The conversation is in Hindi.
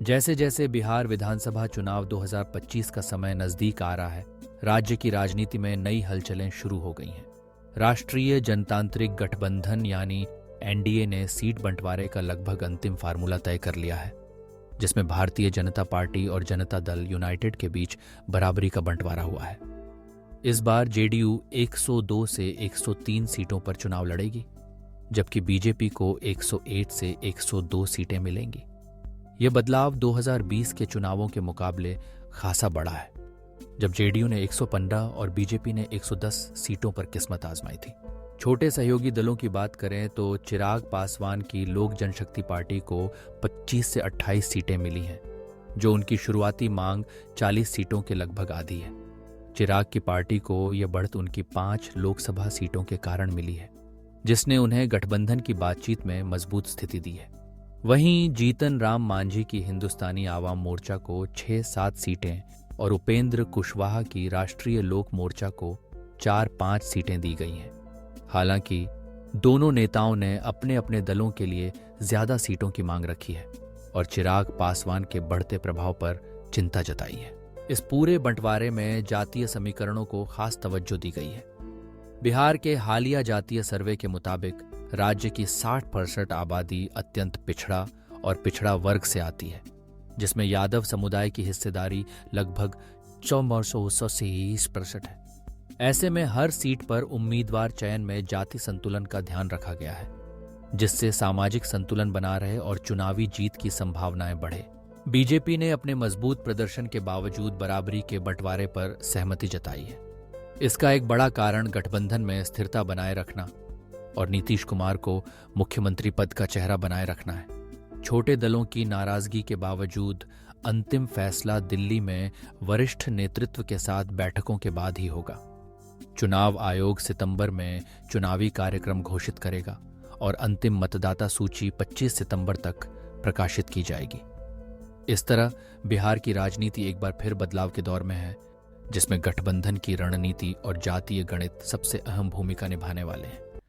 जैसे जैसे बिहार विधानसभा चुनाव 2025 का समय नजदीक आ रहा है, राज्य की राजनीति में नई हलचलें शुरू हो गई हैं। राष्ट्रीय जनतांत्रिक गठबंधन यानी एनडीए ने सीट बंटवारे का लगभग अंतिम फार्मूला तय कर लिया है, जिसमें भारतीय जनता पार्टी और जनता दल यूनाइटेड के बीच बराबरी का बंटवारा हुआ है। इस बार जेडीयू 102 से 103 सीटों पर चुनाव लड़ेगी, जबकि बीजेपी को 101 से 102 सीटें मिलेंगी। यह बदलाव 2020 के चुनावों के मुकाबले खासा बड़ा है, जब जेडीयू ने 115 और बीजेपी ने 110 सीटों पर किस्मत आजमाई थी। छोटे सहयोगी दलों की बात करें तो चिराग पासवान की लोक जनशक्ति पार्टी को 25 से 28 सीटें मिली हैं, जो उनकी शुरुआती मांग 40 सीटों के लगभग आधी है। चिराग की पार्टी को यह बढ़त उनकी 5 लोकसभा सीटों के कारण मिली है, जिसने उन्हें गठबंधन की बातचीत में मजबूत स्थिति दी है। वहीं जीतन राम मांझी की हिंदुस्तानी आवाम मोर्चा को 6-7 सीटें और उपेंद्र कुशवाहा की राष्ट्रीय लोक मोर्चा को 4-5 सीटें दी गई हैं। हालांकि दोनों नेताओं ने अपने अपने दलों के लिए ज्यादा सीटों की मांग रखी है और चिराग पासवान के बढ़ते प्रभाव पर चिंता जताई है। इस पूरे बंटवारे में जातीय समीकरणों को खास तवज्जो दी गई है। बिहार के हालिया जातीय सर्वे के मुताबिक राज्य की 60% आबादी अत्यंत पिछड़ा और पिछड़ा वर्ग से आती है, जिसमें यादव समुदाय की हिस्सेदारी लगभग 430% है। ऐसे में हर सीट पर उम्मीदवार चयन में जाति संतुलन का ध्यान रखा गया है, जिससे सामाजिक संतुलन बना रहे और चुनावी जीत की संभावनाएं बढ़े। बीजेपी ने अपने मजबूत प्रदर्शन के बावजूद बराबरी के बंटवारे पर सहमति जताई है। इसका एक बड़ा कारण गठबंधन में स्थिरता बनाए रखना और नीतीश कुमार को मुख्यमंत्री पद का चेहरा बनाए रखना है। छोटे दलों की नाराजगी के बावजूद अंतिम फैसला दिल्ली में वरिष्ठ नेतृत्व के साथ बैठकों के बाद ही होगा। चुनाव आयोग सितंबर में चुनावी कार्यक्रम घोषित करेगा और अंतिम मतदाता सूची 25 सितंबर तक प्रकाशित की जाएगी। इस तरह बिहार की राजनीति एक बार फिर बदलाव के दौर में है, जिसमें गठबंधन की रणनीति और जातीय गणित सबसे अहम भूमिका निभाने वाले हैं।